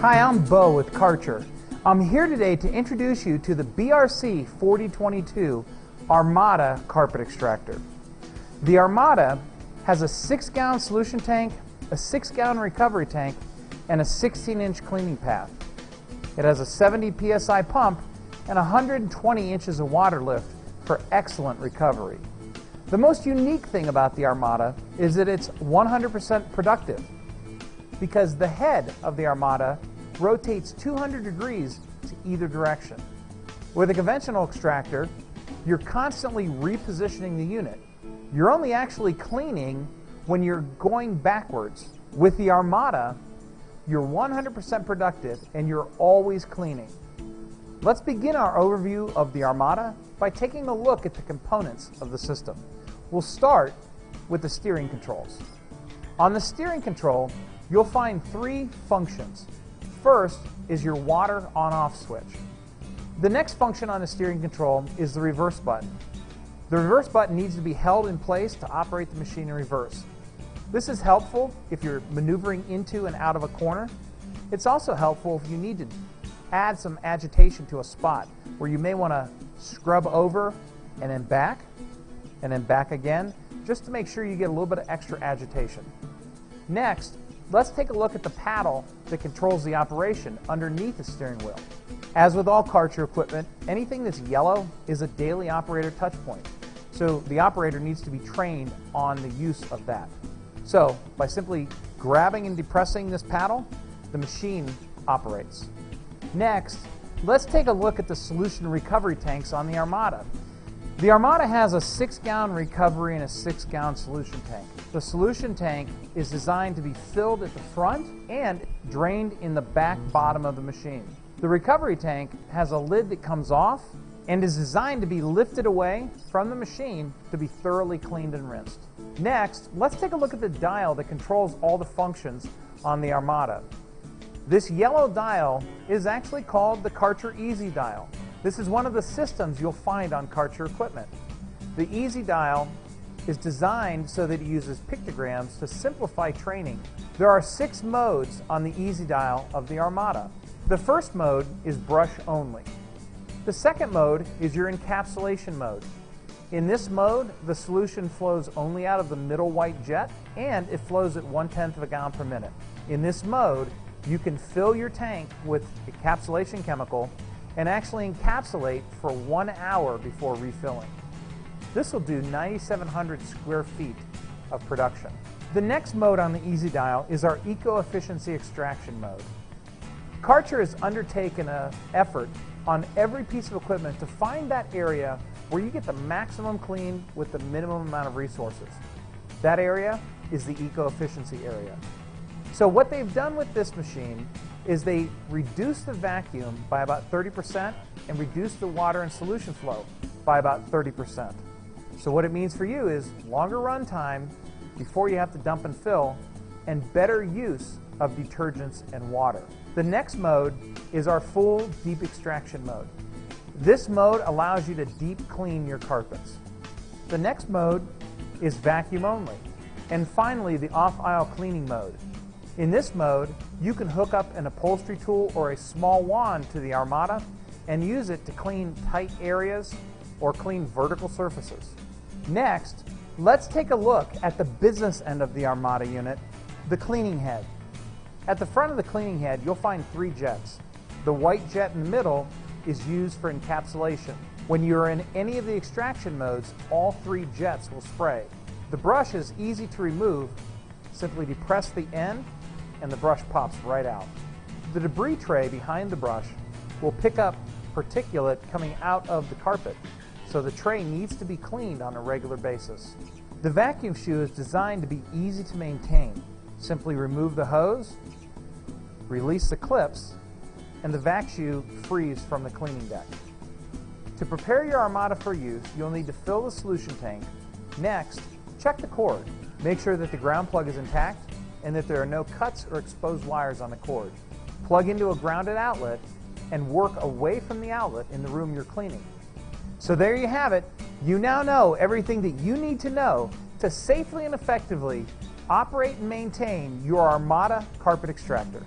Hi, I'm Bo with Karcher. I'm here today to introduce you to the BRC 4022 Armada carpet extractor. The Armada has a 6-gallon solution tank, a 6-gallon recovery tank, and a 16-inch cleaning path. It has a 70 psi pump and 120 inches of water lift for excellent recovery. The most unique thing about the Armada is that it's 100% productive, because the head of the Armada rotates 200 degrees to either direction. With a conventional extractor, you're constantly repositioning the unit. You're only actually cleaning when you're going backwards. With the Armada, you're 100% productive and you're always cleaning. Let's begin our overview of the Armada by taking a look at the components of the system. We'll start with the steering controls. On the steering control, you'll find 3 functions. First is your water on-off switch. The next function on the steering control is the reverse button. The reverse button needs to be held in place to operate the machine in reverse. This is helpful if you're maneuvering into and out of a corner. It's also helpful if you need to add some agitation to a spot where you may want to scrub over and then back again, just to make sure you get a little bit of extra agitation. Next, let's take a look at the paddle that controls the operation underneath the steering wheel. As with all Karcher equipment, anything that's yellow is a daily operator touch point. So the operator needs to be trained on the use of that. So by simply grabbing and depressing this paddle, the machine operates. Next, let's take a look at the solution recovery tanks on the Armada. The Armada has a 6-gallon recovery and a 6-gallon solution tank. The solution tank is designed to be filled at the front and drained in the back bottom of the machine. The recovery tank has a lid that comes off and is designed to be lifted away from the machine to be thoroughly cleaned and rinsed. Next, let's take a look at the dial that controls all the functions on the Armada. This yellow dial is actually called the Karcher Easy Dial. This is one of the systems you'll find on Karcher equipment. The Easy Dial is designed so that it uses pictograms to simplify training. There are 6 modes on the Easy Dial of the Armada. The first mode is brush only. The second mode is your encapsulation mode. In this mode, the solution flows only out of the middle white jet, and it flows at 1/10 of a gallon per minute. In this mode, you can fill your tank with encapsulation chemical and actually encapsulate for 1 hour before refilling. This will do 9,700 square feet of production. The next mode on the Easy Dial is our eco-efficiency extraction mode. Karcher has undertaken an effort on every piece of equipment to find that area where you get the maximum clean with the minimum amount of resources. That area is the eco-efficiency area. So what they've done with this machine is they reduce the vacuum by about 30% and reduce the water and solution flow by about 30%. So what it means for you is longer run time before you have to dump and fill, and better use of detergents and water. The next mode is our full deep extraction mode. This mode allows you to deep clean your carpets. The next mode is vacuum only. And finally, the off-aisle cleaning mode. In this mode, you can hook up an upholstery tool or a small wand to the Armada and use it to clean tight areas or clean vertical surfaces. Next, let's take a look at the business end of the Armada unit, the cleaning head. At the front of the cleaning head, you'll find 3 jets. The white jet in the middle is used for encapsulation. When you're in any of the extraction modes, all 3 jets will spray. The brush is easy to remove. Simply depress the end and the brush pops right out. The debris tray behind the brush will pick up particulate coming out of the carpet, so the tray needs to be cleaned on a regular basis. The vacuum shoe is designed to be easy to maintain. Simply remove the hose, release the clips, and the vac shoe frees from the cleaning deck. To prepare your Armada for use, you'll need to fill the solution tank. Next, check the cord. Make sure that the ground plug is intact and that there are no cuts or exposed wires on the cord. Plug into a grounded outlet and work away from the outlet in the room you're cleaning. So there you have it. You now know everything that you need to know to safely and effectively operate and maintain your Armada carpet extractor.